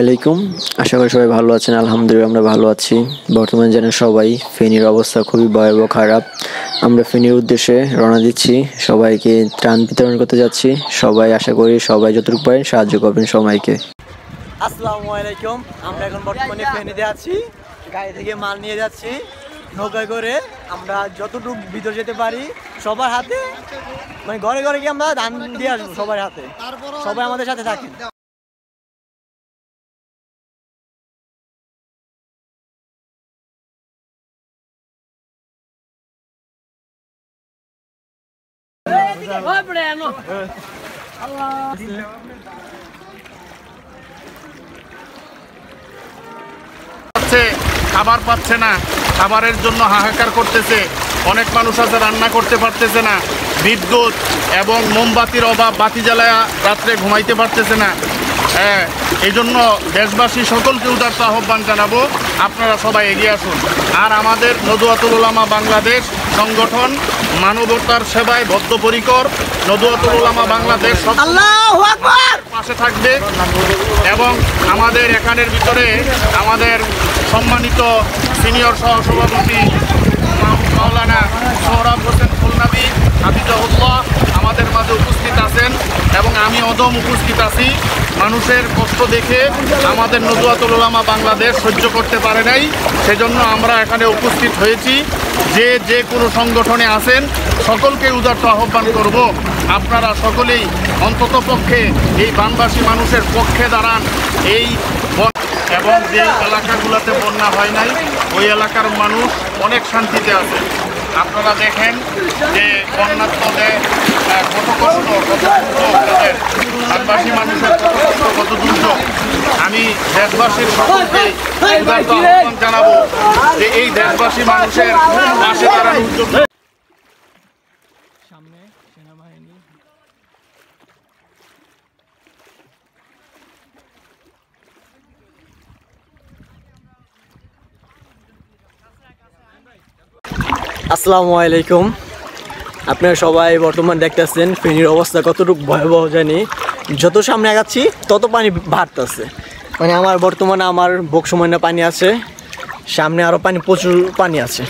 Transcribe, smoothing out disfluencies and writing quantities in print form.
আলাইকুম। আশা করি সবাই ভালো আছেন। আলহামদুলিল্লাহ আমরা ভালো আছি। বর্তমানে জানেন সবাই ফেনীর অবস্থা খুবই ভয়াবহ খারাপ। আমরা ফেনীর উদ্দেশ্যে রওনা দিচ্ছি, সবাইকে ত্রাণ বিতরণ করতে যাচ্ছি। সবাই আশা করি সবাই যতটুকু পারেন সাহায্য করবেন সবাইকে। আসসালামু আলাইকুম। আমরা এখন বর্তমানে ফেনীতে আছি, গাড়ি থেকে মাল নিয়ে যাচ্ছি নৌকায় করে। আমরা যতটুকু ভিতরে যেতে পারি সবার হাতে, মানে ঘরে ঘরে গিয়ে আমরা ধান দিয়ে আসবো সবার হাতে। সবাই আমাদের সাথে থাকেন। খাবার পাচ্ছে না, খাবারের জন্য হাহাকার করতেছে। অনেক মানুষ আছে রান্না করতে পারতেছে না, বিদ্যুৎ এবং মোমবাতির অভাব, বাতি জ্বালায়া রাত্রে ঘুমাইতে পারতেছে না। এই জন্য দেশবাসী সকলকে উদারতা আহ্বান জানাবো, আপনারা সবাই এগিয়ে আসুন। আর আমাদের নদওয়াতুল উলামা বাংলাদেশ সংগঠন মানবতার সেবায় বদ্ধপরিকর। নদওয়াতুল উলামা বাংলাদেশ পাশে থাকবে এবং আমাদের এখানের ভিতরে আমাদের সম্মানিত সিনিয়র সহসভাপতি মাওলানা সোহরাব হোসেন খুলনাবী হাফিজাহুল্লাহ আমাদের মাঝে উপস্থিত আছেন এবং আমি অদম উপস্থিত আছি। মানুষের কষ্ট দেখে আমাদের নদওয়াতুল উলামা বাংলাদেশ সহ্য করতে পারে নাই, সেজন্য আমরা এখানে উপস্থিত হয়েছি। যে কোনো সংগঠনে আছেন সকলকে উদারত আহ্বান করব, আপনারা সকলেই অন্তত পক্ষে এই বানবাসী মানুষের পক্ষে দাঁড়ান। এবং যে এলাকাগুলোতে বন্যা হয় নাই ওই এলাকার মানুষ অনেক শান্তিতে আছে। আপনারা দেখেন যে বন্যাত্মদের কত কষ্ট, কত দুর্যোগ, বানবাসী মানুষের কত কষ্ট, কত দুর্যোগ। আমি দেশবাসীর সকলকে উদারত আহ্বান জানাবো যে এই দেশবাসী মানুষের পাশে দাঁড়ানোর উদ্যোগ। সামনে সেনাবাহিনী। আসসালামু আলাইকুম। আপনারা সবাই বর্তমান দেখতেছেন ফেনীর অবস্থা কতটুকু ভয়াবহ জানি। যত সামনে আগাচ্ছি তত পানি বাড়তেছে। মানে বর্তমানে আমার বুক সমান পানি আছে, সামনে আরও প্রচুর পানি আছে।